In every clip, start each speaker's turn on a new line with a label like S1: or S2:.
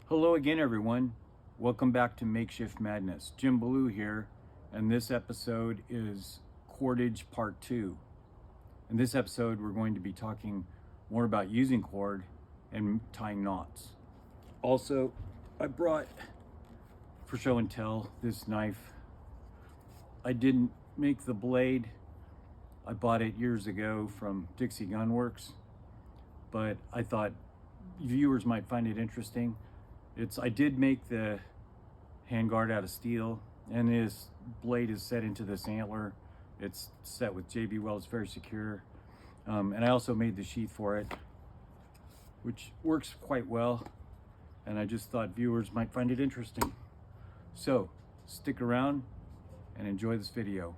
S1: Hello again, everyone. Welcome back to Makeshift Madness. Jim Ballou here, and this episode is Cordage Part 2. In this episode, we're going to be talking more about using cord and tying knots. Also, I brought, for show and tell, this knife. I didn't make the blade. I bought it years ago from Dixie Gun Works, but I thought viewers might find it interesting. I did make the handguard out of steel, and this blade is set into this antler. It's set with JB Weld. It's very secure. And I also made the sheath for it, which works quite well. And I just thought viewers might find it interesting. So stick around and enjoy this video.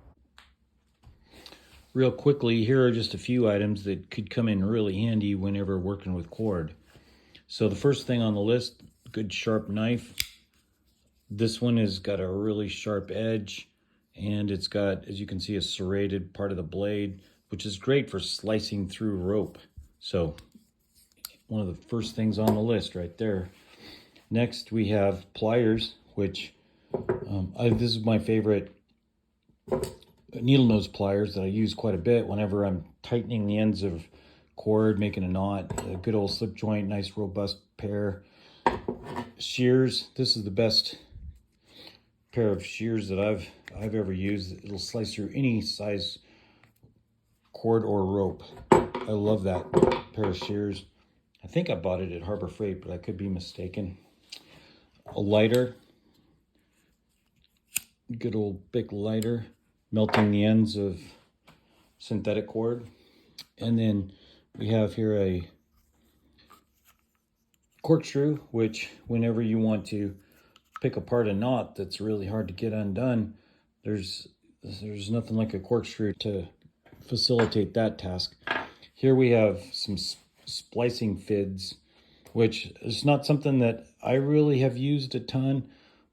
S1: Real quickly, here are just a few items that could come in really handy whenever working with cord. So the first thing on the list, good sharp knife. This one has got a really sharp edge, and it's got, as you can see, a serrated part of the blade, which is great for slicing through rope. So one of the first things on the list right there. Next, we have pliers, which this is my favorite needle nose pliers that I use quite a bit whenever I'm tightening the ends of cord, making a knot. A good old slip joint, nice robust pair. Shears, this is the best pair of shears that I've ever used. It'll slice through any size cord or rope. I love that pair of shears. I think I bought it at Harbor Freight, but I could be mistaken. A lighter, good old big lighter, melting the ends of synthetic cord. And then we have here a corkscrew, which whenever you want to pick apart a knot that's really hard to get undone, there's nothing like a corkscrew to facilitate that task. Here we have some splicing fids, which is not something that I really have used a ton,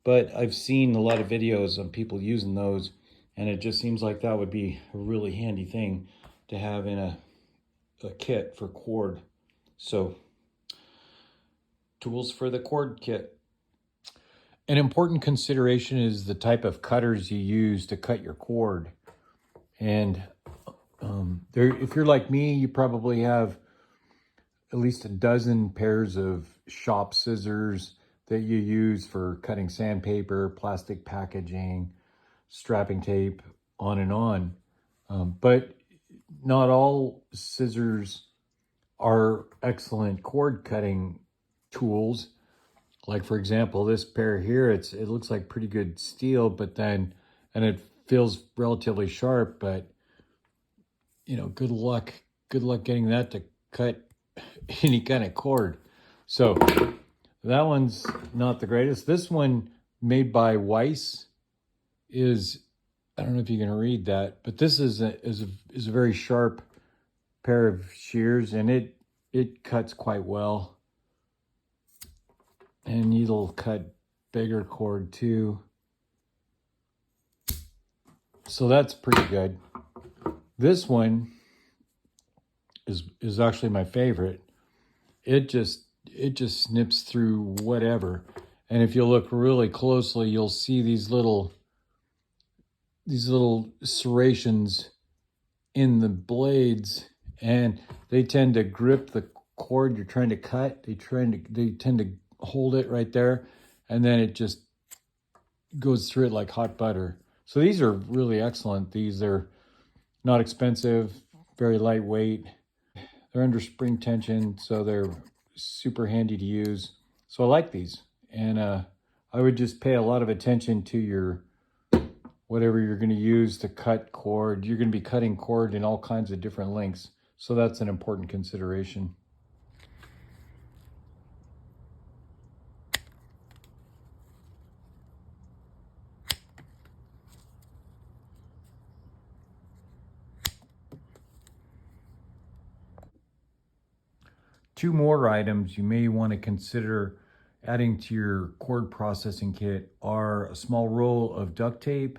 S1: but I've seen a lot of videos of people using those, and it just seems like that would be a really handy thing to have in a kit for cord. So, tools for the cord kit. An important consideration is the type of cutters you use to cut your cord. And if you're like me, you probably have at least a dozen pairs of shop scissors that you use for cutting sandpaper, plastic packaging, strapping tape, on and on. But not all scissors are excellent cord cutting tools. Like, for example, this pair here, it looks like pretty good steel, and it feels relatively sharp, but you know, good luck getting that to cut any kind of cord. So that one's not the greatest. This one, made by Weiss, is, I don't know if you can read that, but this is a very sharp pair of shears, and it cuts quite well. And it'll cut bigger cord too. So that's pretty good. This one is actually my favorite. It just snips through whatever. And if you look really closely, you'll see these little serrations in the blades, and they tend to grip the cord you're trying to cut. They tend to hold it right there, and then it just goes through it like hot butter. So these are really excellent. These are not expensive, very lightweight. They're under spring tension, so they're super handy to use. So I like these, and I would just pay a lot of attention to your whatever you're going to use to cut cord. You're going to be cutting cord in all kinds of different lengths, so that's an important consideration. Two more items you may want to consider adding to your cord processing kit are a small roll of duct tape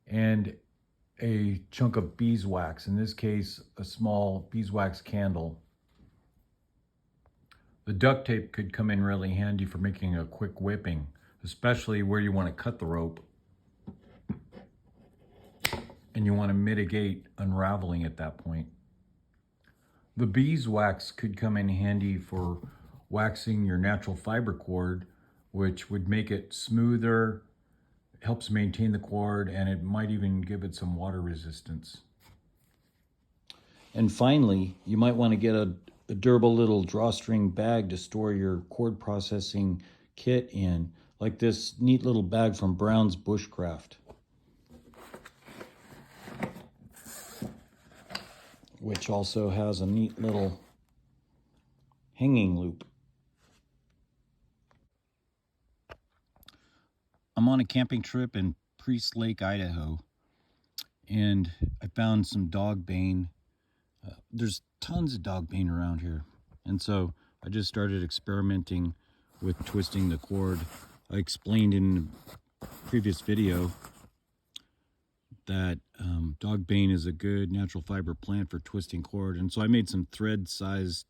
S1: and a chunk of beeswax, in this case a small beeswax candle. The duct tape could come in really handy for making a quick whipping, especially where you want to cut the rope and you want to mitigate unraveling at that point. The beeswax could come in handy for waxing your natural fiber cord, which would make it smoother, helps maintain the cord, and it might even give it some water resistance. And finally, you might want to get a durable little drawstring bag to store your cord processing kit in, like this neat little bag from Brown's Bushcraft, which also has a neat little hanging loop. I'm on a camping trip in Priest Lake, Idaho, and I found some dog bane. There's tons of dog bane around here, and so I just started experimenting with twisting the cord. I explained in a previous video that dog bane is a good natural fiber plant for twisting cord, and so I made some thread-sized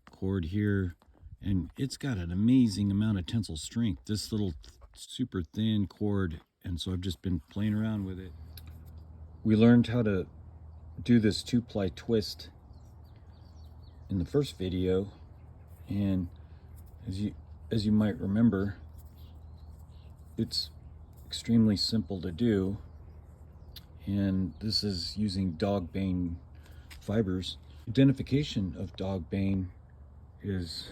S1: cord here, and it's got an amazing amount of tensile strength. This little super thin cord, and so I've just been playing around with it. We learned how to do this 2-ply twist in the first video, and as you might remember, it's extremely simple to do, and this is using dog bane fibers. Identification of dog bane is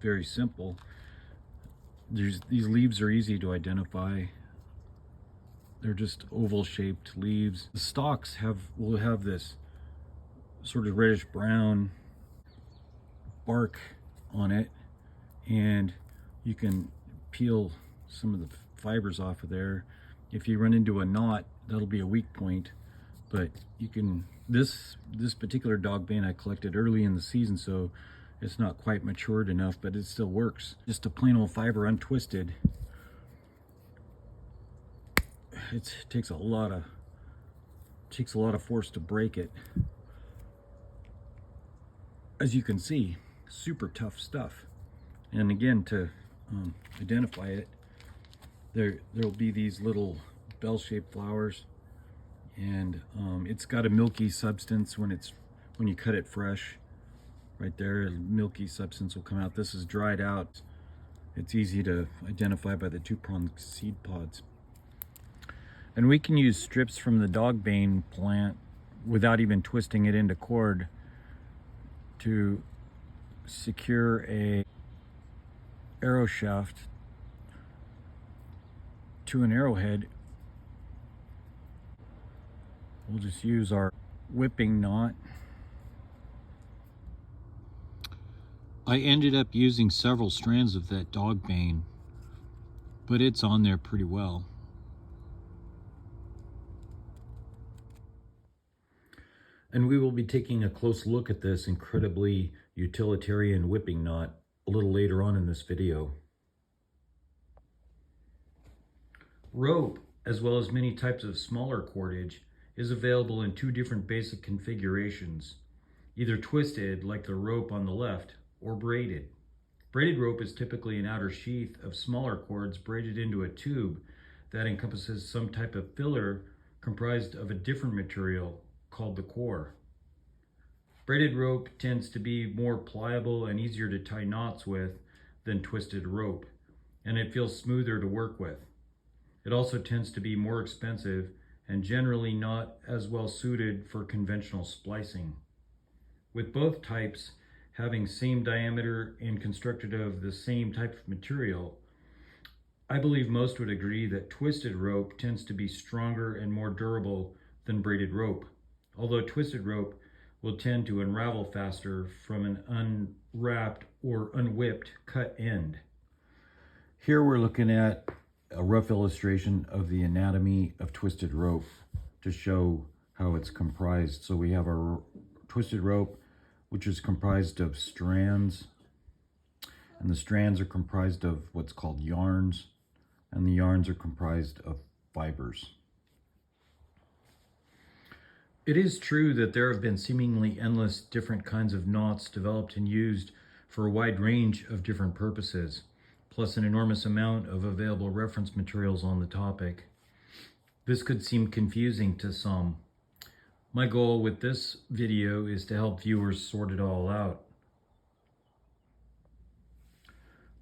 S1: very simple. These leaves are easy to identify. They're just oval shaped leaves. The stalks will have this sort of reddish brown bark on it, and you can peel some of the fibers off of there. If you run into a knot, that'll be a weak point, but you can, this particular dog bane I collected early in the season, so it's not quite matured enough, but it still works. Just a plain old fiber untwisted. It takes a lot of force to break it. As you can see, super tough stuff. And again, to identify it, there'll be these little bell-shaped flowers, and it's got a milky substance when you cut it fresh. Right there, a milky substance will come out. This is dried out. It's easy to identify by the 2-pronged seed pods. And we can use strips from the dog bane plant without even twisting it into cord to secure a arrow shaft to an arrowhead. We'll just use our whipping knot. I ended up using several strands of that dog bane, but it's on there pretty well. And we will be taking a close look at this incredibly utilitarian whipping knot a little later on in this video. Rope, as well as many types of smaller cordage, is available in 2 different basic configurations, either twisted like the rope on the left, or braided. Braided rope is typically an outer sheath of smaller cords braided into a tube that encompasses some type of filler comprised of a different material called the core. Braided rope tends to be more pliable and easier to tie knots with than twisted rope, and it feels smoother to work with. It also tends to be more expensive and generally not as well suited for conventional splicing. With both types having same diameter and constructed of the same type of material, I believe most would agree that twisted rope tends to be stronger and more durable than braided rope, although twisted rope will tend to unravel faster from an unwrapped or unwhipped cut end. Here we're looking at a rough illustration of the anatomy of twisted rope to show how it's comprised. So we have our twisted rope, which is comprised of strands, and the strands are comprised of what's called yarns, and the yarns are comprised of fibers. It is true that there have been seemingly endless different kinds of knots developed and used for a wide range of different purposes, plus an enormous amount of available reference materials on the topic. This could seem confusing to some. My goal with this video is to help viewers sort it all out.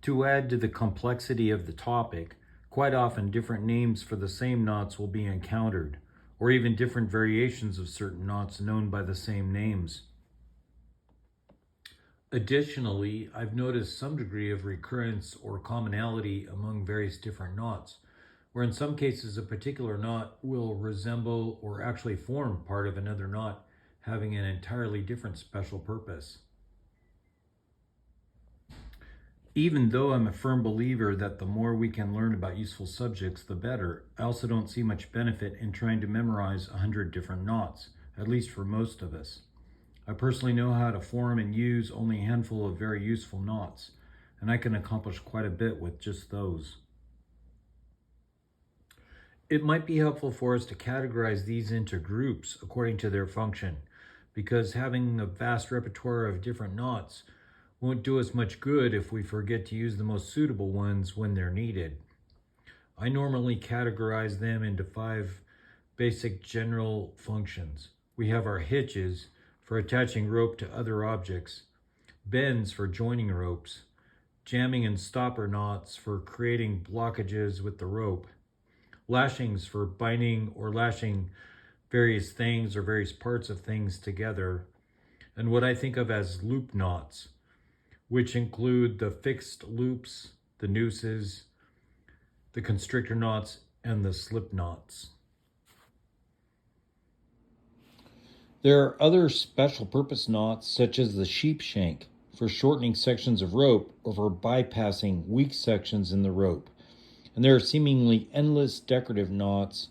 S1: To add to the complexity of the topic, quite often different names for the same knots will be encountered, or even different variations of certain knots known by the same names. Additionally, I've noticed some degree of recurrence or commonality among various different knots, where in some cases a particular knot will resemble or actually form part of another knot having an entirely different special purpose. Even though I'm a firm believer that the more we can learn about useful subjects, the better, I also don't see much benefit in trying to memorize 100 different knots, at least for most of us. I personally know how to form and use only a handful of very useful knots, and I can accomplish quite a bit with just those. It might be helpful for us to categorize these into groups according to their function, because having a vast repertoire of different knots won't do us much good if we forget to use the most suitable ones when they're needed. I normally categorize them into 5 basic general functions. We have our hitches for attaching rope to other objects, bends for joining ropes, jamming and stopper knots for creating blockages with the rope, lashings for binding or lashing various things or various parts of things together, and what I think of as loop knots, which include the fixed loops, the nooses, the constrictor knots, and the slip knots. There are other special purpose knots, such as the sheep shank, for shortening sections of rope or for bypassing weak sections in the rope. And there are seemingly endless decorative knots,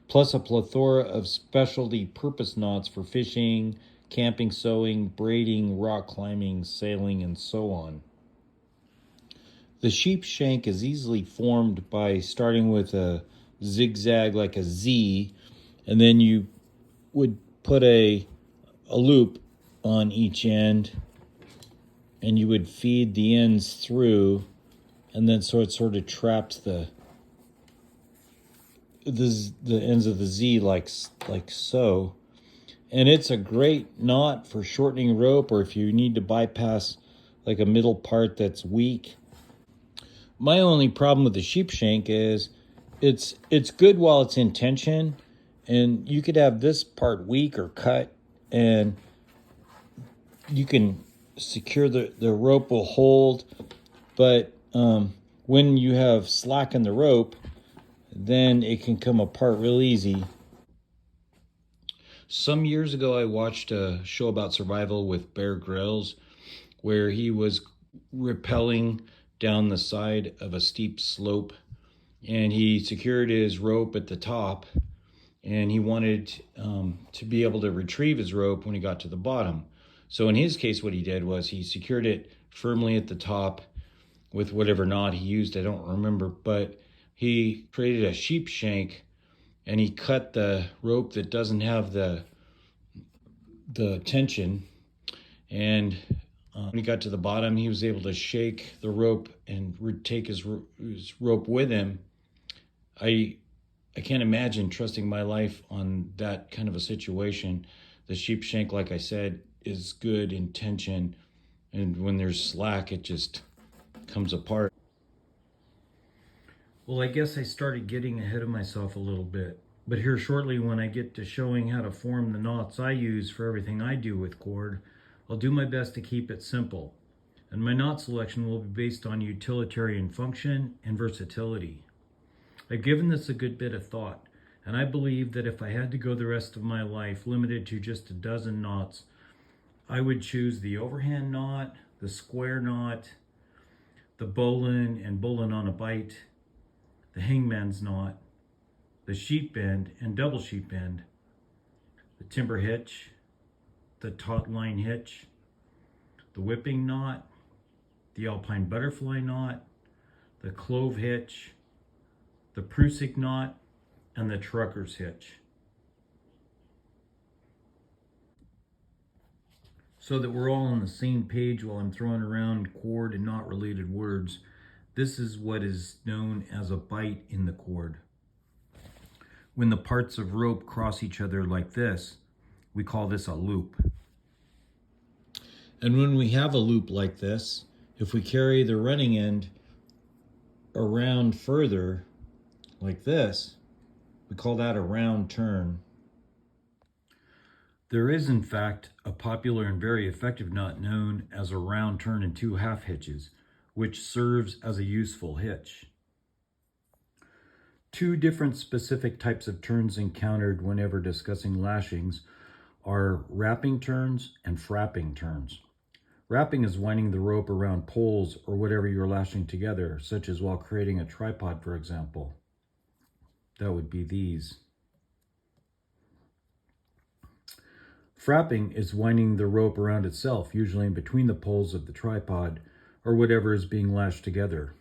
S1: plus a plethora of specialty purpose knots for fishing, camping, sewing, braiding, rock climbing, sailing, and so on. The sheep shank is easily formed by starting with a zigzag like a Z, and then you would put a loop on each end, and you would feed the ends through, and then so it sort of trapped the ends of the Z like so. And it's a great knot for shortening rope, or if you need to bypass like a middle part that's weak. My only problem with the sheep shank is it's good while it's in tension, and you could have this part weak or cut, and you can secure the rope will hold. But when you have slack in the rope, then it can come apart real easy. Some years ago, I watched a show about survival with Bear Grylls, where he was rappelling down the side of a steep slope, and he secured his rope at the top, and he wanted to be able to retrieve his rope when he got to the bottom. So in his case, what he did was he secured it firmly at the top with whatever knot he used, I don't remember, but he created a sheep shank, and he cut the rope that doesn't have the tension. And when he got to the bottom, he was able to shake the rope and take his rope with him. I can't imagine trusting my life on that kind of a situation. The sheep shank, like I said, is good in tension, and when there's slack, it just comes apart. Well, I guess I started getting ahead of myself a little bit, but here shortly, when I get to showing how to form the knots I use for everything I do with cord, I'll do my best to keep it simple, and my knot selection will be based on utilitarian function and versatility. I've given this a good bit of thought, and I believe that if I had to go the rest of my life limited to just a dozen knots, I would choose the overhand knot, the square knot, the bowline and bowline on a bite, the hangman's knot, the sheep bend and double sheep bend, the timber hitch, the taut line hitch, the whipping knot, the alpine butterfly knot, the clove hitch, the Prusik knot, and the trucker's hitch. So that we're all on the same page while I'm throwing around cord and knot related words, this is what is known as a bight in the cord. When the parts of rope cross each other like this, we call this a loop. And when we have a loop like this, if we carry the running end around further like this, we call that a round turn. There is, in fact, a popular and very effective knot known as a round turn and 2 half hitches, which serves as a useful hitch. 2 different specific types of turns encountered whenever discussing lashings are wrapping turns and frapping turns. Wrapping is winding the rope around poles or whatever you're lashing together, such as while creating a tripod, for example. That would be these. Frapping is winding the rope around itself, usually in between the poles of the tripod or whatever is being lashed together.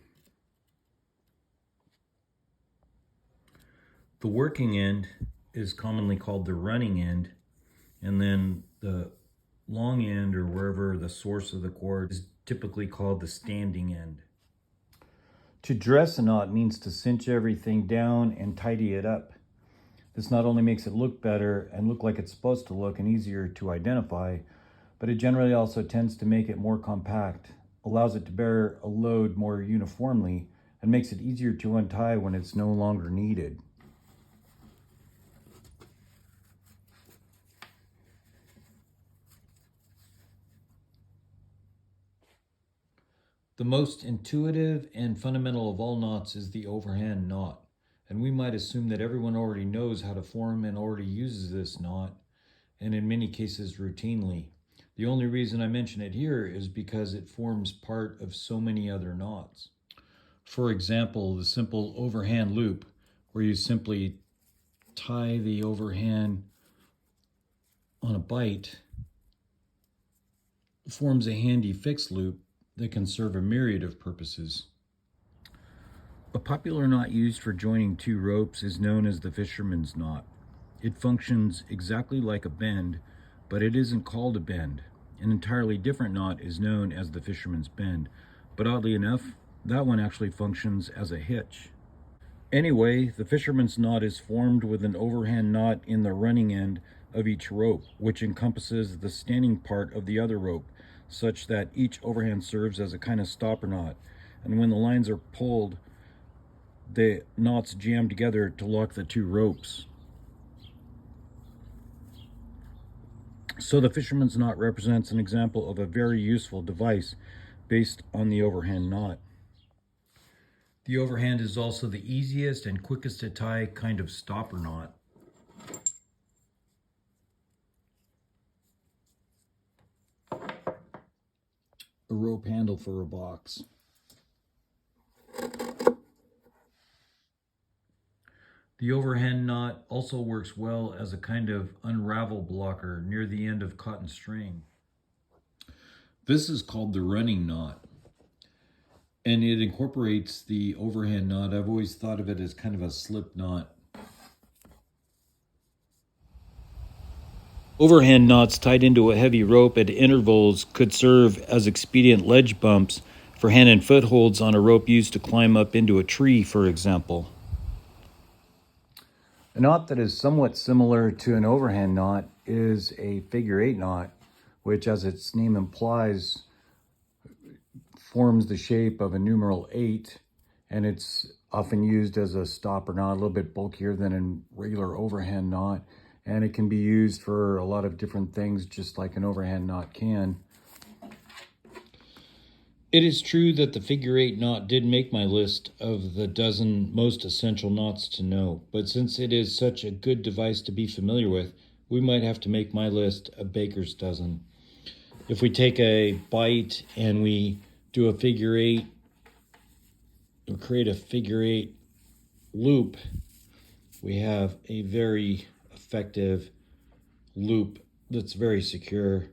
S1: The working end is commonly called the running end, and then the long end, or wherever the source of the cord, is typically called the standing end. To dress a knot means to cinch everything down and tidy it up. This not only makes it look better and look like it's supposed to look and easier to identify, but it generally also tends to make it more compact, allows it to bear a load more uniformly, and makes it easier to untie when it's no longer needed. The most intuitive and fundamental of all knots is the overhand knot, and we might assume that everyone already knows how to form and already uses this knot, and in many cases routinely. The only reason I mention it here is because it forms part of so many other knots. For example, the simple overhand loop, where you simply tie the overhand on a bight, forms a handy fixed loop that can serve a myriad of purposes. A popular knot used for joining 2 ropes is known as the fisherman's knot. It functions exactly like a bend, but it isn't called a bend. An entirely different knot is known as the fisherman's bend, but oddly enough, that one actually functions as a hitch. Anyway, the fisherman's knot is formed with an overhand knot in the running end of each rope, which encompasses the standing part of the other rope, such that each overhand serves as a kind of stopper knot. And when the lines are pulled, the knots jam together to lock the 2 ropes. So the fisherman's knot represents an example of a very useful device based on the overhand knot. The overhand is also the easiest and quickest to tie kind of stopper knot. A rope handle for a box. The overhand knot also works well as a kind of unravel blocker near the end of cotton string. This is called the running knot, and it incorporates the overhand knot. I've always thought of it as kind of a slip knot. Overhand knots tied into a heavy rope at intervals could serve as expedient ledge bumps for hand and foot holds on a rope used to climb up into a tree, for example. A knot that is somewhat similar to an overhand knot is a figure 8 knot, which, as its name implies, forms the shape of a numeral 8, and it's often used as a stopper knot, a little bit bulkier than a regular overhand knot. And it can be used for a lot of different things, just like an overhand knot can. It is true that the figure 8 knot did make my list of the dozen most essential knots to know, but since it is such a good device to be familiar with, we might have to make my list a baker's dozen. If we take a bight and we do a figure 8, or create a figure 8 loop, we have a very effective loop that's very secure,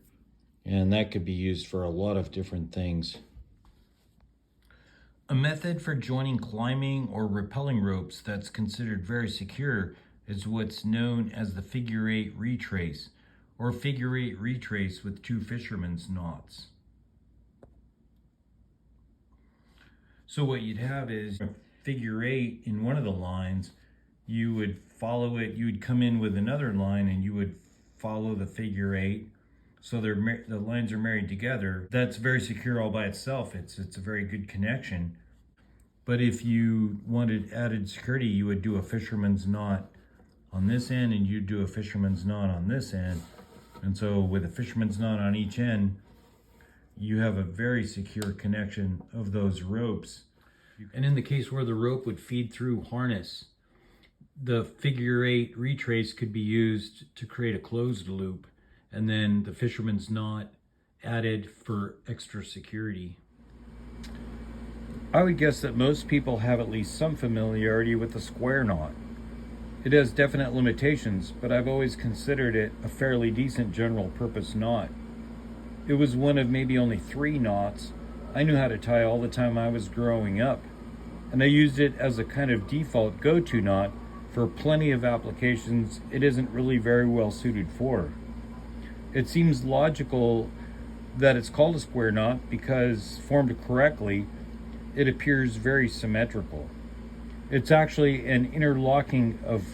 S1: and that could be used for a lot of different things. A method for joining climbing or rappelling ropes that's considered very secure is what's known as the figure 8 retrace, or figure 8 retrace with 2 fisherman's knots. So what you'd have is a figure 8 in one of the lines. You would follow it, you would come in with another line and you would follow the figure 8. So the lines are married together. That's very secure all by itself. It's a very good connection. But if you wanted added security, you would do a fisherman's knot on this end and you'd do a fisherman's knot on this end. And so with a fisherman's knot on each end, you have a very secure connection of those ropes. And in the case where the rope would feed through harness, the figure 8 retrace could be used to create a closed loop, and then the fisherman's knot added for extra security. I would guess that most people have at least some familiarity with the square knot. It has definite limitations, but I've always considered it a fairly decent general purpose knot. It was one of maybe only 3 knots I knew how to tie all the time I was growing up, and I used it as a kind of default go-to knot for plenty of applications it isn't really very well suited for. It seems logical that it's called a square knot because, formed correctly, it appears very symmetrical. It's actually an interlocking of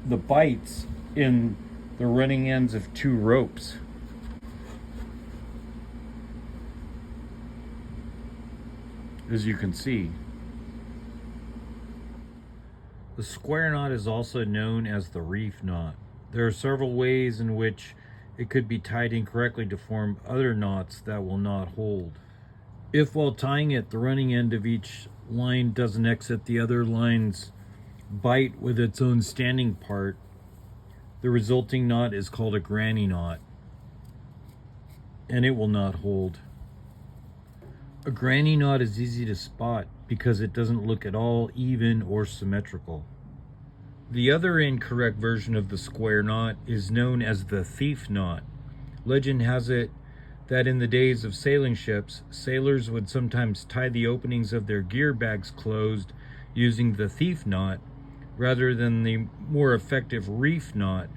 S1: the bites in the running ends of 2 ropes. As you can see. The square knot is also known as the reef knot. There are several ways in which it could be tied incorrectly to form other knots that will not hold. If while tying it, the running end of each line doesn't exit the other line's bite with its own standing part, the resulting knot is called a granny knot, and it will not hold. A granny knot is easy to spot because it doesn't look at all even or symmetrical. The other incorrect version of the square knot is known as the thief knot. Legend has it that in the days of sailing ships, sailors would sometimes tie the openings of their gear bags closed using the thief knot rather than the more effective reef knot.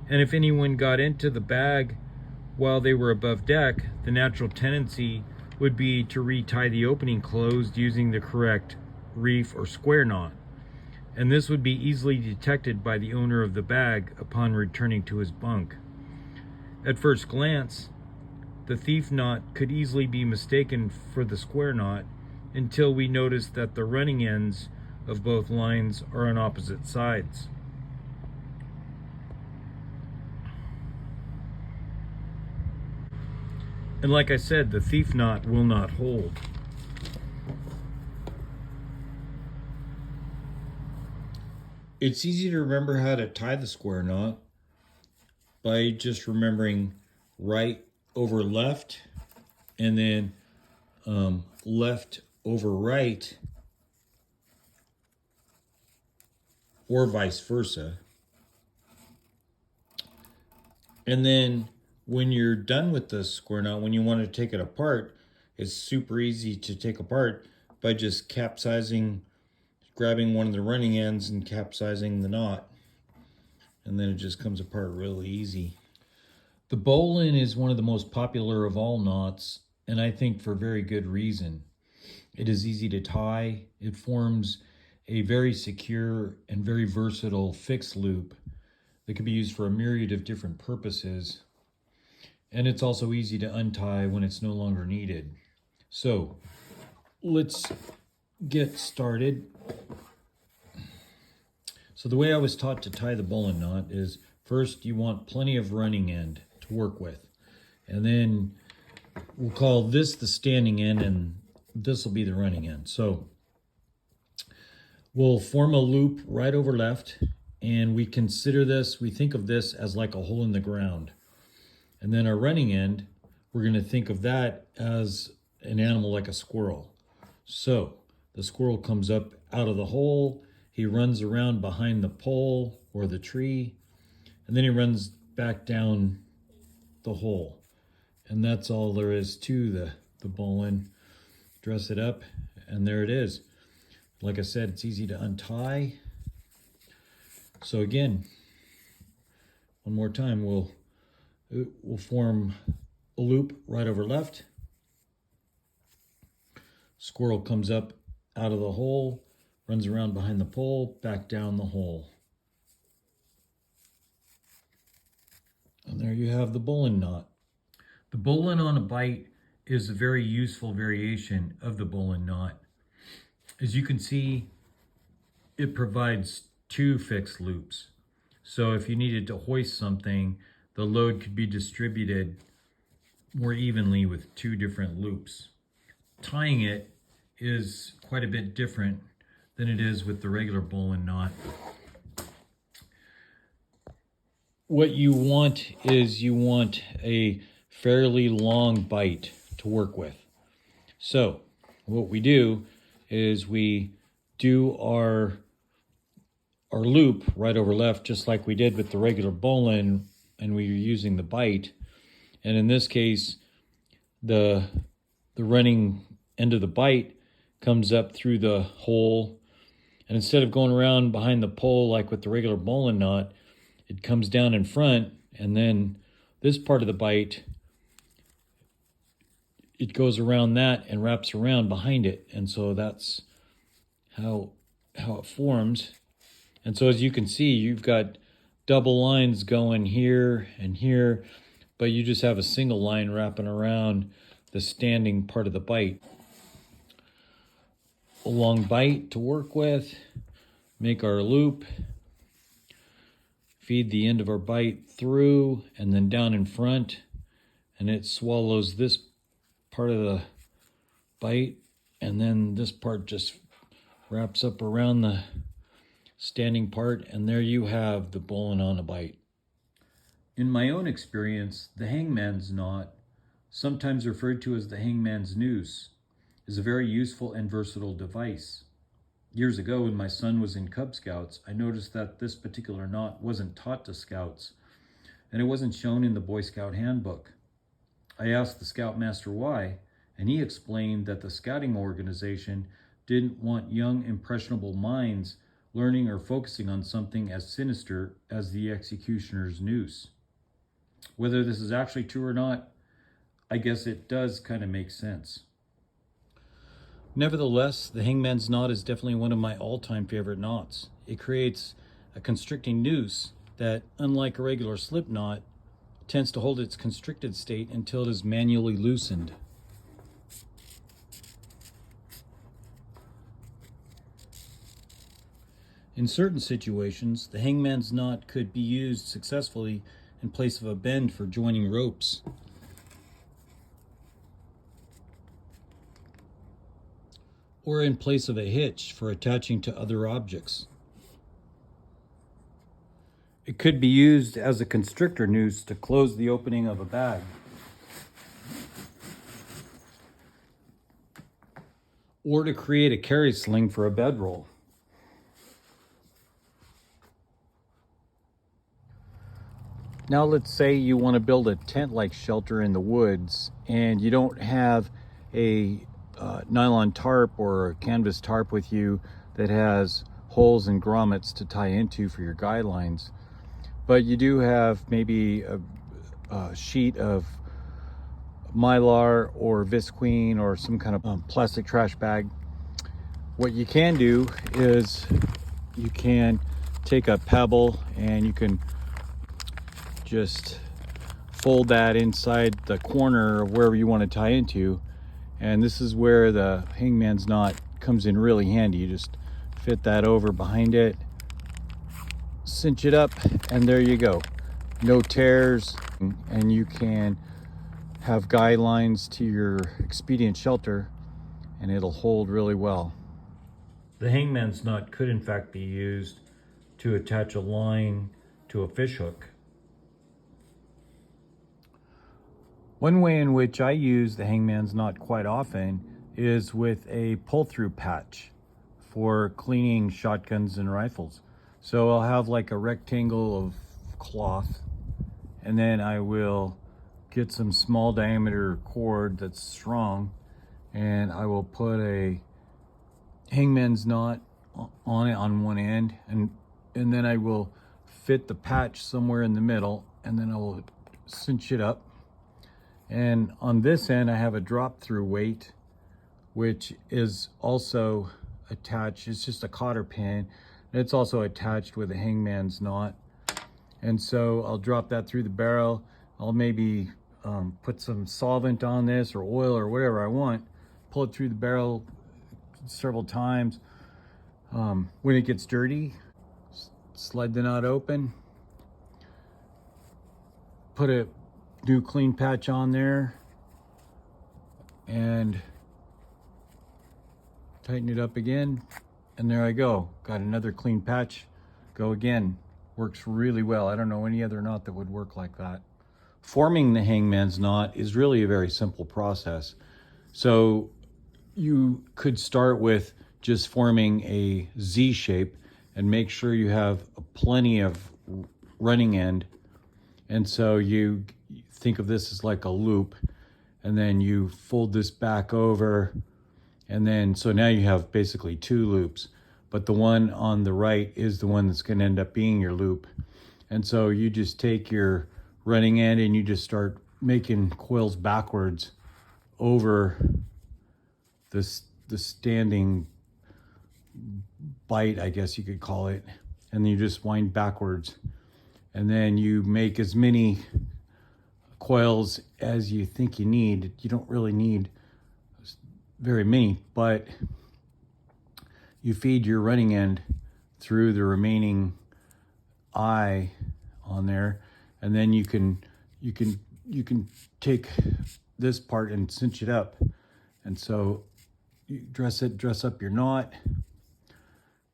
S1: And if anyone got into the bag while they were above deck, the natural tendency would be to retie the opening closed using the correct reef or square knot. And this would be easily detected by the owner of the bag upon returning to his bunk. At first glance, the thief knot could easily be mistaken for the square knot until we notice that the running ends of both lines are on opposite sides. And like I said, the thief knot will not hold. It's easy to remember how to tie the square knot by just remembering right over left and then left over right, or vice versa. And then when you're done with the square knot, when you want to take it apart, it's super easy to take apart by just capsizing, grabbing one of the running ends and capsizing the knot. And then it just comes apart really easy. The bowline is one of the most popular of all knots, and I think for very good reason. It is easy to tie. It forms a very secure and very versatile fixed loop that can be used for a myriad of different purposes. And it's also easy to untie when it's no longer needed. So let's get started. So the way I was taught to tie the bowline knot is first you want plenty of running end to work with. And then we'll call this the standing end and this will be the running end. So we'll form a loop right over left, and we think of this as like a hole in the ground. And then our running end, we're going to think of that as an animal like a squirrel. So the squirrel comes up out of the hole, he runs around behind the pole or the tree, and then he runs back down the hole. And that's all there is to the bowline. Dress it up, and there it is. Like I said, it's easy to untie. So again, One more time, we'll form a loop right over left. Squirrel comes up out of the hole, runs around behind the pole, back down the hole. And there you have the bowline knot. The bowline on a bite is a very useful variation of the bowline knot. As you can see, it provides two fixed loops. So if you needed to hoist something, the load could be distributed more evenly with two different loops. Tying it is quite a bit different than it is with the regular bowline knot. What you want is you want a fairly long bite to work with. So what we do is we do our loop right over left, just like we did with the regular bowline, and we are using the bite. And in this case, the running end of the bite comes up through the hole, and instead of going around behind the pole like with the regular bowline knot, it comes down in front, and then this part of the bite, it goes around that and wraps around behind it. And so that's how it forms. And so as you can see, you've got double lines going here and here, but you just have a single line wrapping around the standing part of the bite. A long bite to work with, make our loop, feed the end of our bite through and then down in front, and it swallows this part of the bite, and then this part just wraps up around the standing part, and there you have the bowline on a bite. In my own experience, the hangman's knot, sometimes referred to as the hangman's noose, is a very useful and versatile device. Years ago, when my son was in Cub Scouts, I noticed that this particular knot wasn't taught to scouts, and it wasn't shown in the Boy Scout handbook. I asked the scoutmaster why, and he explained that the scouting organization didn't want young, impressionable minds learning or focusing on something as sinister as the executioner's noose. Whether this is actually true or not, I guess it does kind of make sense. Nevertheless, the hangman's knot is definitely one of my all-time favorite knots. It creates a constricting noose that, unlike a regular slip knot, tends to hold its constricted state until it is manually loosened. In certain situations, the hangman's knot could be used successfully in place of a bend for joining ropes. Or in place of a hitch for attaching to other objects. It could be used as a constrictor noose to close the opening of a bag. Or to create a carry sling for a bedroll. Now let's say you want to build a tent-like shelter in the woods and you don't have a nylon tarp or a canvas tarp with you that has holes and grommets to tie into for your guidelines, but you do have maybe a sheet of Mylar or Visqueen or some kind of plastic trash bag. What you can do is you can take a pebble and you can just fold that inside the corner of wherever you want to tie into. And this is where the hangman's knot comes in really handy. You just fit that over behind it, cinch it up, and there you go. No tears, and you can have guidelines to your expedient shelter, and it'll hold really well. The hangman's knot could in fact be used to attach a line to a fish hook. One way in which I use the hangman's knot quite often is with a pull-through patch for cleaning shotguns and rifles. So I'll have like a rectangle of cloth, and then I will get some small diameter cord that's strong, and I will put a hangman's knot on it on one end, and then I will fit the patch somewhere in the middle, and then I will cinch it up. And on this end, I have a drop through weight, which is also attached. It's just a cotter pin. And it's also attached with a hangman's knot. And so I'll drop that through the barrel. I'll maybe put some solvent on this or oil or whatever I want, pull it through the barrel several times. When it gets dirty, slide the knot open, put a new clean patch on there, and tighten it up again, and there I go. Got another clean patch. Go again. Works really well. I don't know any other knot that would work like that. Forming the hangman's knot is really a very simple process. So you could start with just forming a Z shape and make sure you have plenty of running end. And so you think of this as like a loop, and then you fold this back over, and then so now you have basically two loops, but the one on the right is the one that's going to end up being your loop. And so you just take your running end and you just start making coils backwards over the standing bite, I guess you could call it, and then you just wind backwards, and then you make as many coils as you think you need. You don't really need very many, but you feed your running end through the remaining eye on there, and then you can take this part and cinch it up. And so you dress up your knot.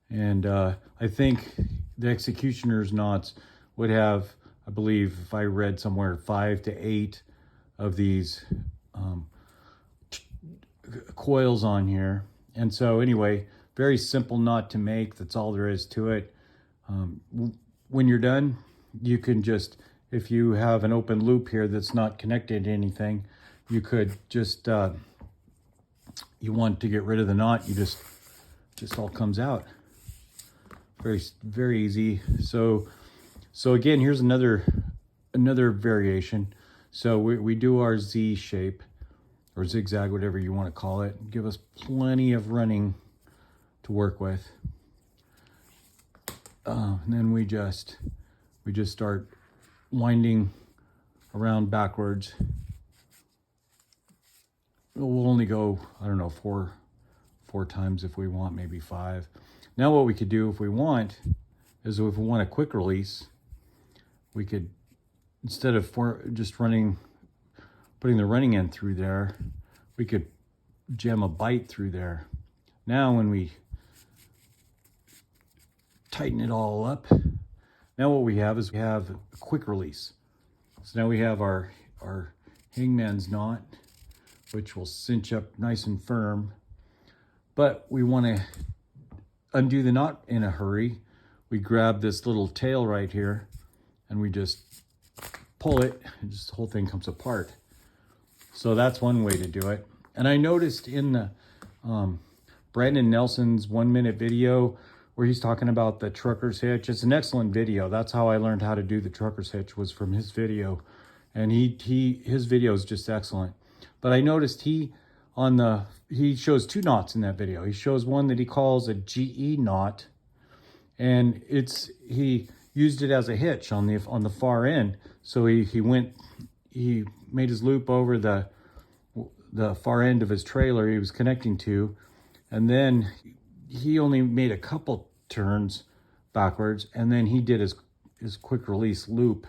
S1: And I think the executioner's knots would have, I believe, if I read somewhere, 5 to 8 of these coils on here. And so anyway, very simple knot to make. That's all there is to it. When you're done, you can just, if you have an open loop here that's not connected to anything, you could just, you want to get rid of the knot, you just all comes out. Very, very easy. So again, here's another variation. So we do our Z shape or zigzag, whatever you want to call it. Give us plenty of running to work with. And then we just start winding around backwards. We'll only go, I don't know, four times if we want, maybe 5. Now what we could do if we want is, if we want a quick release, we could, instead of just putting the running end through there, we could jam a bite through there. Now when we tighten it all up, now what we have is we have a quick release. So now we have our hangman's knot, which will cinch up nice and firm. But we want to undo the knot in a hurry. We grab this little tail right here and we just pull it, and just the whole thing comes apart. So that's one way to do it. And I noticed in the Brandon Nelson's 1-minute video where he's talking about the trucker's hitch. It's an excellent video. That's how I learned how to do the trucker's hitch, was from his video. And his video is just excellent. But I noticed he shows 2 knots in that video. He shows one that he calls a GE knot, and he used it as a hitch on the far end. So he made his loop over the far end of his trailer he was connecting to, and then he only made a couple turns backwards, and then he did his quick release loop,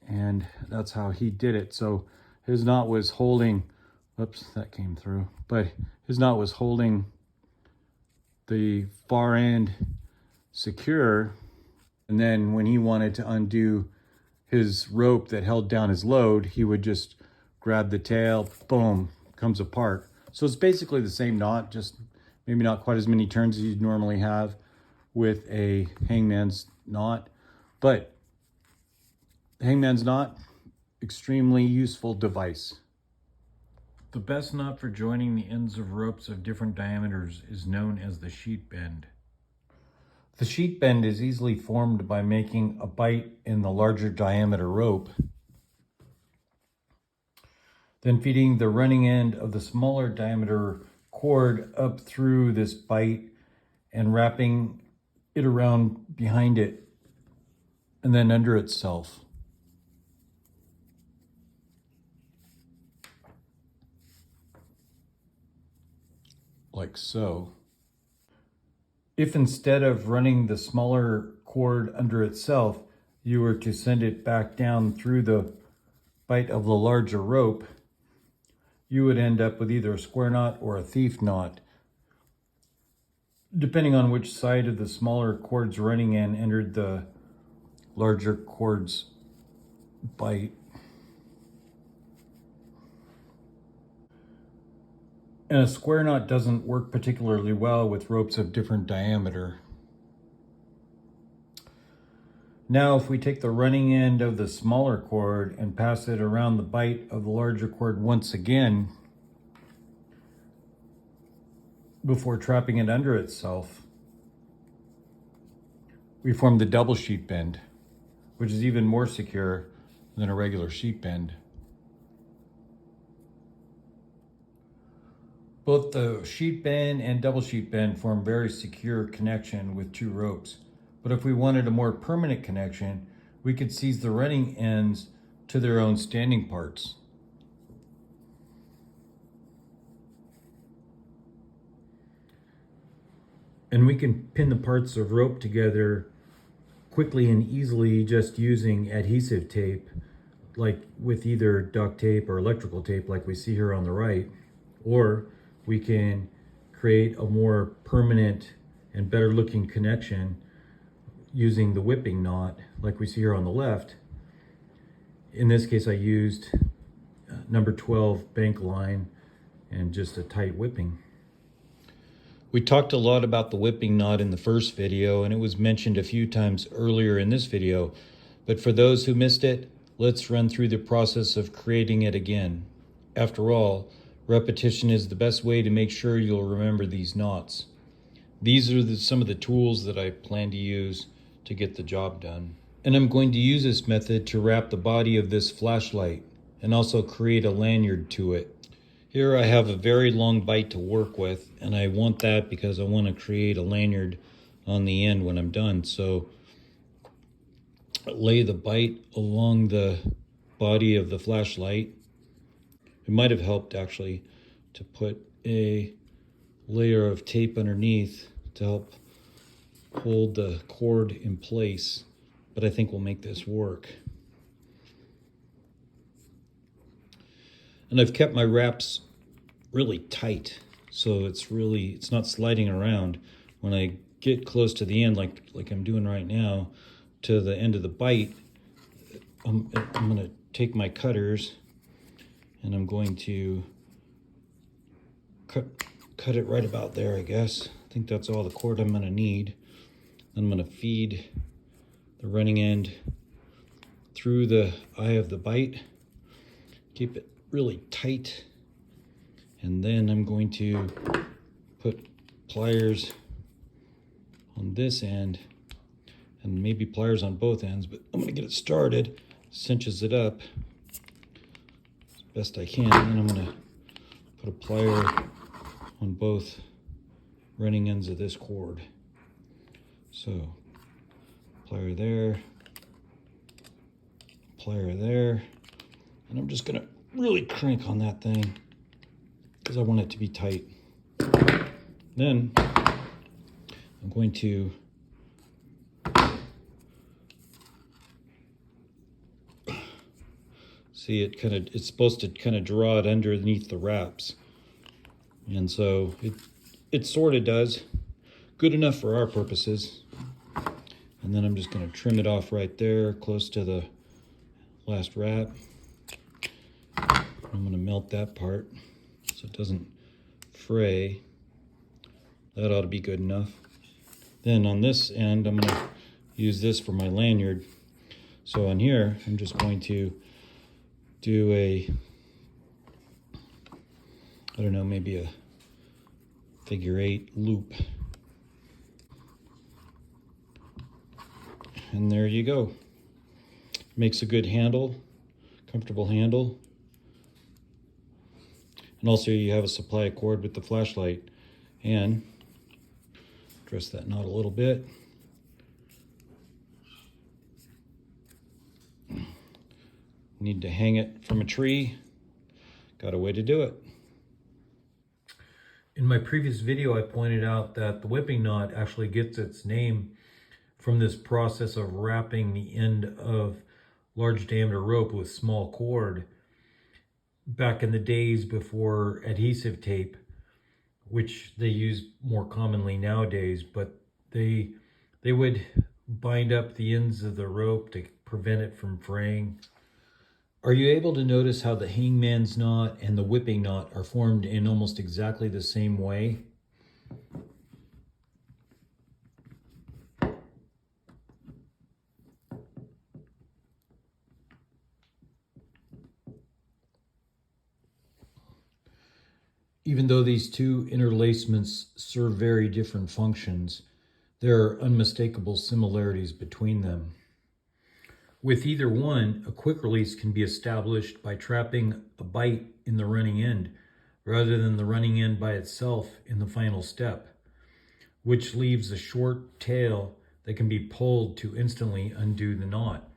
S1: and that's how he did it. So his knot was holding, oops, that came through, but his knot was holding the far end secure. And then when he wanted to undo his rope that held down his load, he would just grab the tail, boom, comes apart. So it's basically the same knot, just maybe not quite as many turns as you'd normally have with a hangman's knot. But the hangman's knot, extremely useful device. The best knot for joining the ends of ropes of different diameters is known as the sheet bend. The sheet bend is easily formed by making a bite in the larger diameter rope, then feeding the running end of the smaller diameter cord up through this bite and wrapping it around behind it and then under itself. Like so. If instead of running the smaller cord under itself, you were to send it back down through the bite of the larger rope, you would end up with either a square knot or a thief knot, depending on which side of the smaller cord's running end entered the larger cord's bite. And a square knot doesn't work particularly well with ropes of different diameter. Now, if we take the running end of the smaller cord and pass it around the bite of the larger cord once again, before trapping it under itself, we form the double sheet bend, which is even more secure than a regular sheet bend. Both the sheet bend and double sheet bend form very secure connection with two ropes. But if we wanted a more permanent connection, we could seize the running ends to their own standing parts. And we can pin the parts of rope together quickly and easily just using adhesive tape, like with either duct tape or electrical tape like we see here on the right, or we can create a more permanent and better looking connection using the whipping knot like we see here on the left. In this case, I used number 12 bank line and just a tight whipping. We talked a lot about the whipping knot in the first video, and it was mentioned a few times earlier in this video. But for those who missed it, let's run through the process of creating it again. After all, repetition is the best way to make sure you'll remember these knots. These are some of the tools that I plan to use to get the job done. And I'm going to use this method to wrap the body of this flashlight and also create a lanyard to it. Here I have a very long bite to work with, and I want that because I want to create a lanyard on the end when I'm done. So lay the bite along the body of the flashlight. It might have helped actually to put a layer of tape underneath to help hold the cord in place, but I think we'll make this work. And I've kept my wraps really tight, so it's not sliding around. When I get close to the end, like I'm doing right now, to the end of the bite, I'm going to take my cutters and I'm going to cut it right about there, I guess. I think that's all the cord I'm going to need. I'm going to feed the running end through the eye of the bite, keep it really tight, and then I'm going to put pliers on this end and maybe pliers on both ends, but I'm going to get it started, cinches it up as best I can, and then I'm going to put a plier on both running ends of this cord. So plier there, and I'm just gonna really crank on that thing because I want it to be tight. Then I'm going to see it's supposed to kind of draw it underneath the wraps, and so it sort of does. Good enough for our purposes. And then I'm just going to trim it off right there, close to the last wrap. I'm going to melt that part so it doesn't fray. That ought to be good enough. Then on this end, I'm going to use this for my lanyard. So on here, I'm just going to do maybe a figure 8 loop. and there you go. Makes a good handle, comfortable handle. And also you have a supply of cord with the flashlight. And dress that knot a little bit. Need to hang it from a tree. Got a way to do it. In my previous video, I pointed out that the whipping knot actually gets its name from this process of wrapping the end of large diameter rope with small cord back in the days before adhesive tape, which they use more commonly nowadays, but they would bind up the ends of the rope to prevent it from fraying. Are you able to notice how the hangman's knot and the whipping knot are formed in almost exactly the same way? Even though these two interlacements serve very different functions, there are unmistakable similarities between them. With either one, a quick release can be established by trapping a bite in the running end rather than the running end by itself in the final step, which leaves a short tail that can be pulled to instantly undo the knot.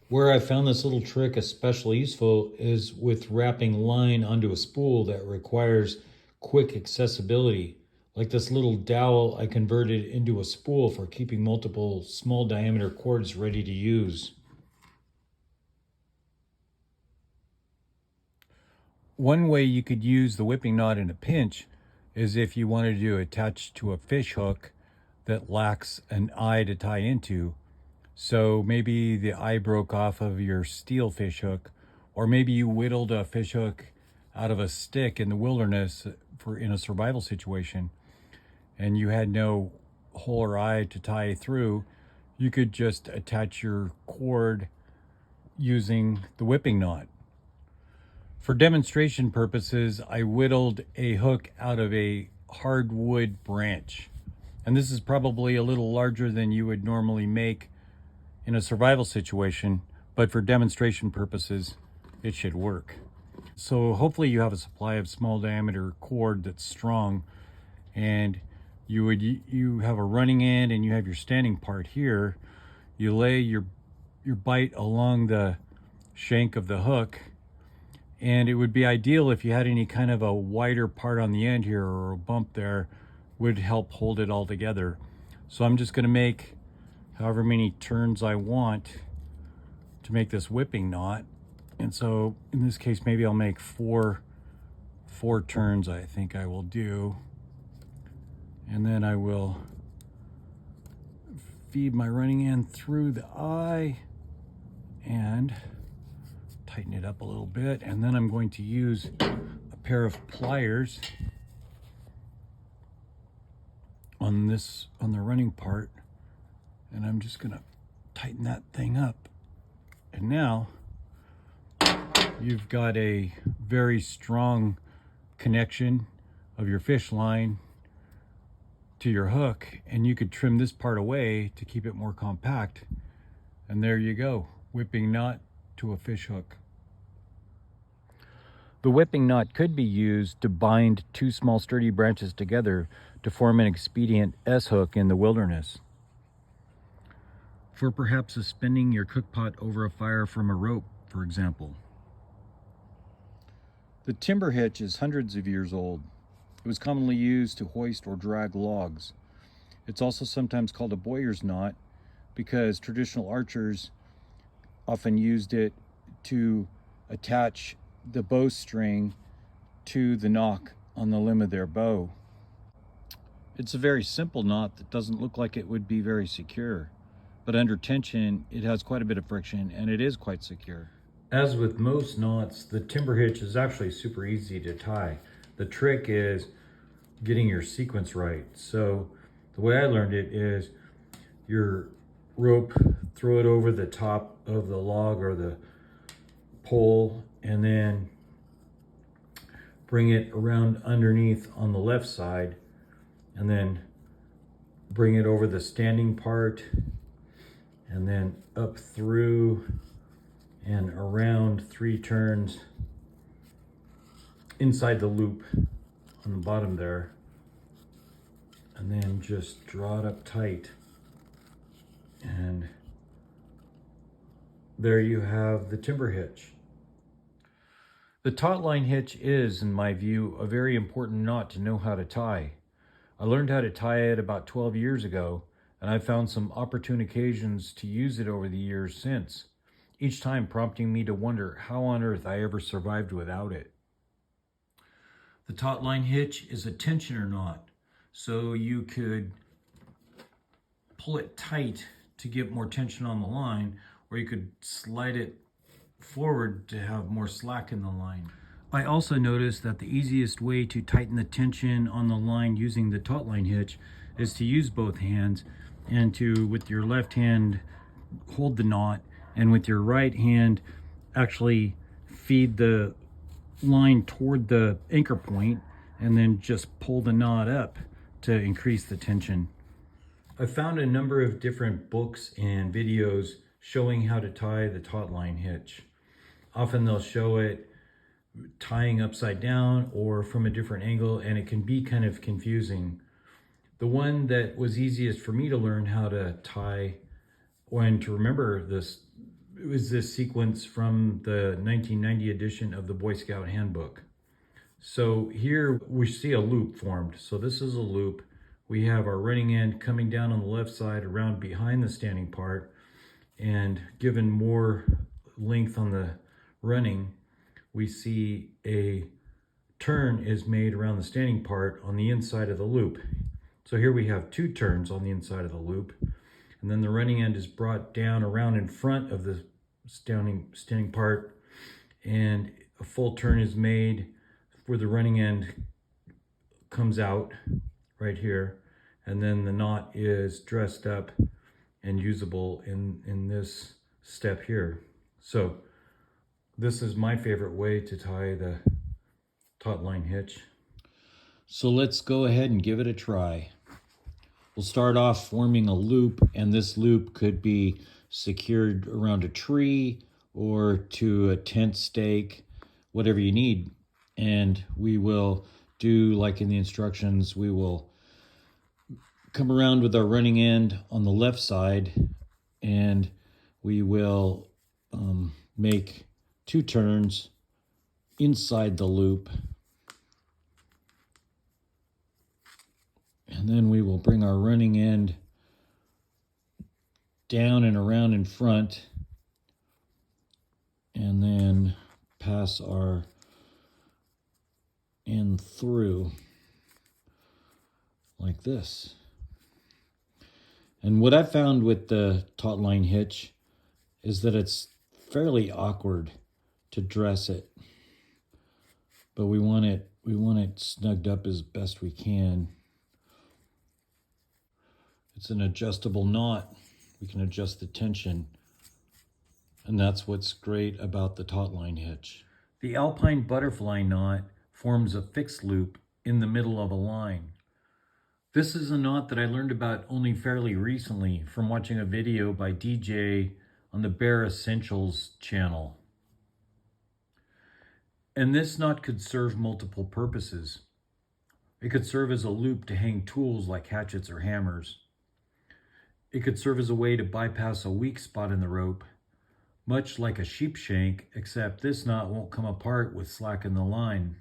S1: Where I found this little trick especially useful is with wrapping line onto a spool that requires quick accessibility. Like this little dowel I converted into a spool for keeping multiple small diameter cords ready to use. One way you could use the whipping knot in a pinch is if you wanted to attach to a fish hook that lacks an eye to tie into. So maybe the eye broke off of your steel fish hook, or maybe you whittled a fish hook out of a stick in the wilderness in a survival situation, and you had no hole or eye to tie through. You could just attach your cord using the whipping knot. For demonstration purposes, I whittled a hook out of a hardwood branch. And this is probably a little larger than you would normally make in a survival situation, but for demonstration purposes, it should work. So hopefully you have a supply of small diameter cord that's strong, and you have a running end and you have your standing part here. You lay your bite along the shank of the hook, and it would be ideal if you had any kind of a wider part on the end here or a bump there would help hold it all together. So I'm just going to make however many turns I want to make this whipping knot. And so in this case, maybe I'll make four turns, I think I will do. And then I will feed my running end through the eye and tighten it up a little bit. And then I'm going to use a pair of pliers on the running part. And I'm just gonna tighten that thing up. And now you've got a very strong connection of your fish line to your hook, and you could trim this part away to keep it more compact. And there you go, whipping knot to a fish hook. The whipping knot could be used to bind two small sturdy branches together to form an expedient S-hook in the wilderness. For perhaps suspending your cook pot over a fire from a rope, for example. The timber hitch is hundreds of years old. It was commonly used to hoist or drag logs. It's also sometimes called a bowyer's knot because traditional archers often used it to attach the bowstring to the nock on the limb of their bow. It's a very simple knot that doesn't look like it would be very secure. But under tension, it has quite a bit of friction, and it is quite secure. As with most knots, the timber hitch is actually super easy to tie. The trick is getting your sequence right. So the way I learned it is your rope, throw it over the top of the log or the pole, and then bring it around underneath on the left side, and then bring it over the standing part, and then up through and around 3 turns inside the loop on the bottom there, and then just draw it up tight. And there you have the timber hitch. The taut line hitch is, in my view, a very important knot to know how to tie. I learned how to tie it about 12 years ago, and I've found some opportune occasions to use it over the years since, each time prompting me to wonder how on earth I ever survived without it. The taut line hitch is a tensioner knot, so you could pull it tight to get more tension on the line, or you could slide it forward to have more slack in the line. I also noticed that the easiest way to tighten the tension on the line using the taut line hitch is to use both hands, and to, with your left hand, hold the knot, and with your right hand actually feed the line toward the anchor point, and then just pull the knot up to increase the tension. I found a number of different books and videos showing how to tie the taut line hitch. Often they'll show it tying upside down or from a different angle, and it can be kind of confusing. The one that was easiest for me to learn how to tie and to remember this, it was this sequence from the 1990 edition of the Boy Scout Handbook. So here we see a loop formed. So this is a loop. We have our running end coming down on the left side around behind the standing part, and given more length on the running, we see a turn is made around the standing part on the inside of the loop. So here we have 2 turns on the inside of the loop, and then the running end is brought down around in front of the standing part, and a full turn is made where the running end comes out right here, and then the knot is dressed up and usable in this step here. So this is my favorite way to tie the taut line hitch. So let's go ahead and give it a try. We'll start off forming a loop, and this loop could be secured around a tree or to a tent stake, whatever you need. And we will do like in the instructions. We will come around with our running end on the left side, and we will make 2 turns inside the loop, and then we will bring our running end down and around in front, and then pass our end through like this. And what I found with the taut line hitch is that it's fairly awkward to dress it, but we want it snugged up as best we can. It's an adjustable knot. We can adjust the tension, and that's what's great about the taut line hitch. The alpine butterfly knot forms a fixed loop in the middle of a line. This is a knot that I learned about only fairly recently from watching a video by DJ on the Bare Essentials channel. And this knot could serve multiple purposes. It could serve as a loop to hang tools like hatchets or hammers. It could serve as a way to bypass a weak spot in the rope, much like a sheep shank, except this knot won't come apart with slack in the line.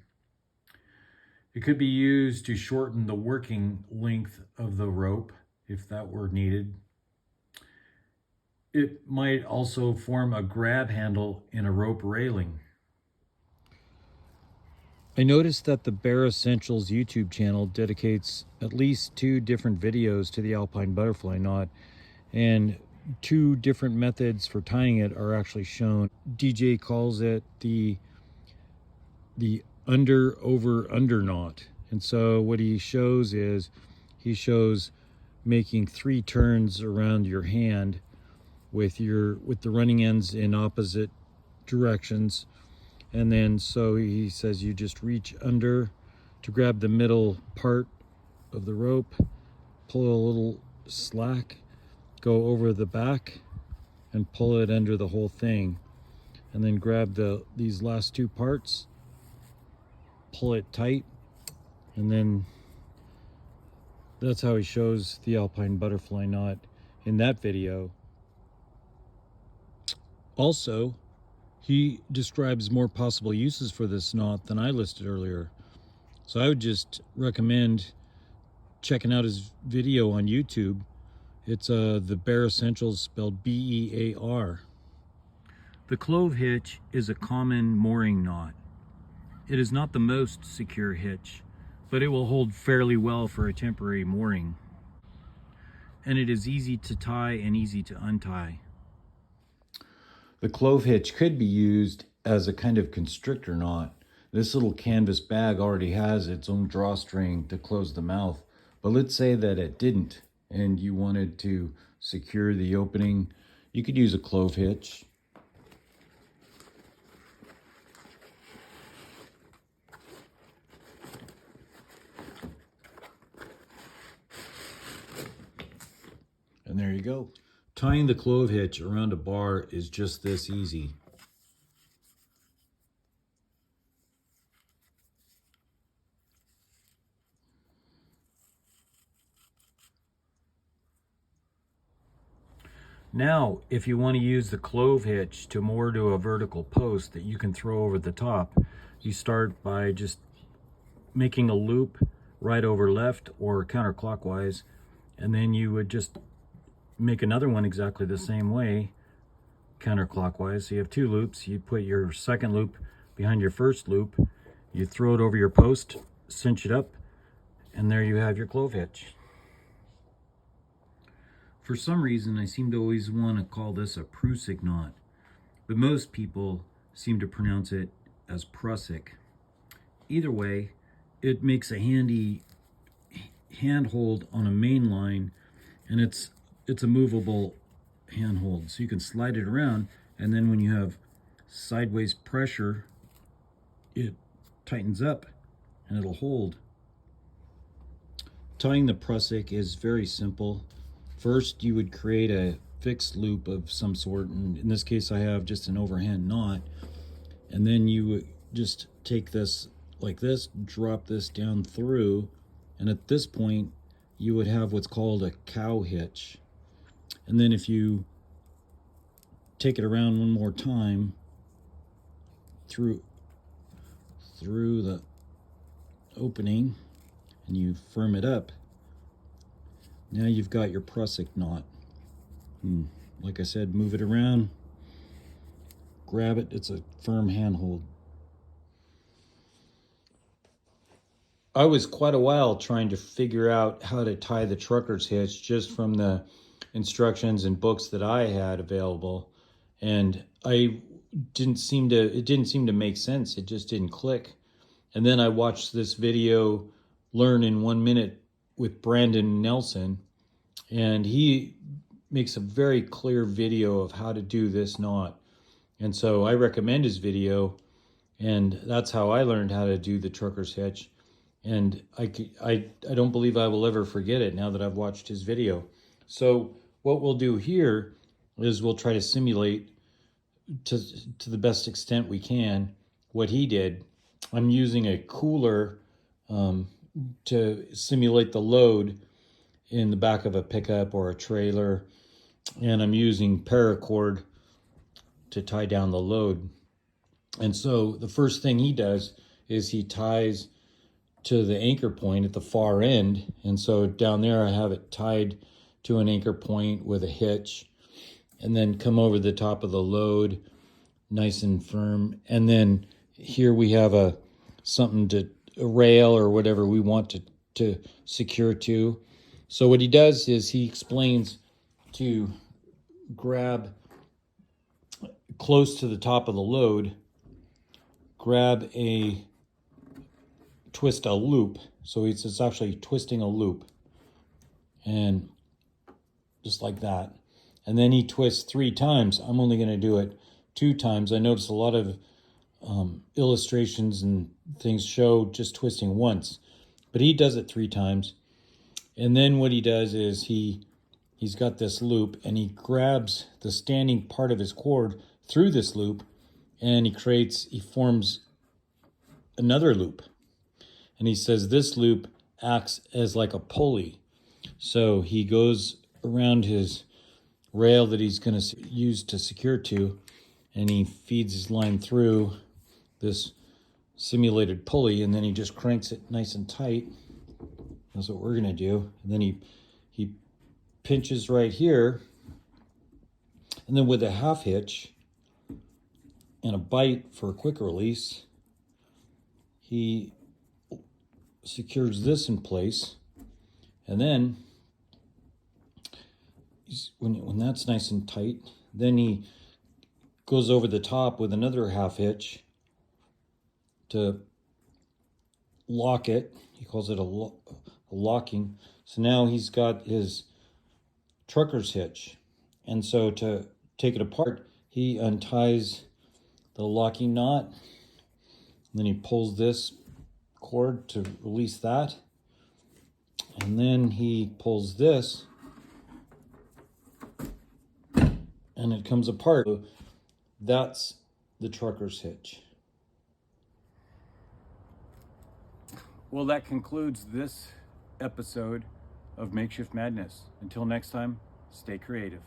S1: It could be used to shorten the working length of the rope, if that were needed. It might also form a grab handle in a rope railing. I noticed that the Bare Essentials YouTube channel dedicates at least 2 different videos to the alpine butterfly knot, and 2 different methods for tying it are actually shown. DJ calls it the under over under knot, and so what he shows is making 3 turns around your hand with the running ends in opposite directions. And then so he says you just reach under to grab the middle part of the rope, pull a little slack, go over the back and pull it under the whole thing, and then grab these last two parts, pull it tight, and then that's how he shows the alpine butterfly knot in that video. Also, he describes more possible uses for this knot than I listed earlier. So I would just recommend checking out his video on YouTube. It's the Bear Essentials, spelled B-E-A-R. The clove hitch is a common mooring knot. It is not the most secure hitch, but it will hold fairly well for a temporary mooring. And it is easy to tie and easy to untie. The clove hitch could be used as a kind of constrictor knot. This little canvas bag already has its own drawstring to close the mouth, but let's say that it didn't and you wanted to secure the opening. You could use a clove hitch. And there you go. Tying the clove hitch around a bar is just this easy. Now, if you want to use the clove hitch to moor to a vertical post that you can throw over the top, you start by just making a loop right over left or counterclockwise, and then you would just make another one exactly the same way, counterclockwise. So you have two loops. You put your second loop behind your first loop, you throw it over your post, cinch it up, and there you have your clove hitch. For some reason, I seem to always want to call this a Prusik knot, but most people seem to pronounce it as Prusik. Either way, it makes a handy handhold on a main line, and it's a movable handhold, so you can slide it around, and then when you have sideways pressure, it tightens up and it'll hold. Tying the Prusik is very simple. First, you would create a fixed loop of some sort, and in this case I have just an overhand knot, and then you would just take this like this, drop this down through, and at this point you would have what's called a cow hitch. And then if you take it around one more time through the opening and you firm it up, now you've got your Prusik knot. Like I said, move it around, grab it, it's a firm handhold. I was quite a while trying to figure out how to tie the trucker's hitch just from the instructions and books that I had available, and it didn't seem to make sense. It just didn't click. And then I watched this video, Learn in 1 Minute, with Brandon Nelson, and he makes a very clear video of how to do this knot. And so I recommend his video, and that's how I learned how to do the trucker's hitch. And I don't believe I will ever forget it now that I've watched his video. So what we'll do here is we'll try to simulate to the best extent we can what he did. I'm using a cooler to simulate the load in the back of a pickup or a trailer, and I'm using paracord to tie down the load. And so the first thing he does is he ties to the anchor point at the far end, and so down there I have it tied to an anchor point with a hitch, and then come over the top of the load nice and firm. And then here we have a rail or whatever we want to secure to. So what he does is he explains to grab close to the top of the load, twist a loop. So it's actually twisting a loop, and just like that. And then he twists 3 times. I'm only going to do it 2 times. I noticed a lot of illustrations and things show just twisting once, but he does it 3 times. And then what he does is he's got this loop, and he grabs the standing part of his cord through this loop, and he forms another loop. And he says this loop acts as like a pulley. So he goes around his rail that he's going to use to secure to, and he feeds his line through this simulated pulley, and then he just cranks it nice and tight. That's what we're going to do. And then he pinches right here, and then with a half hitch and a bite for a quick release, he secures this in place. And then when that's nice and tight, then he goes over the top with another half hitch to lock it. He calls it a locking. So now he's got his trucker's hitch. And so to take it apart, he unties the locking knot, and then he pulls this cord to release that, and then he pulls this, and it comes apart. So that's the trucker's hitch. Well, that concludes this episode of Makeshift Madness. Until next time, stay creative.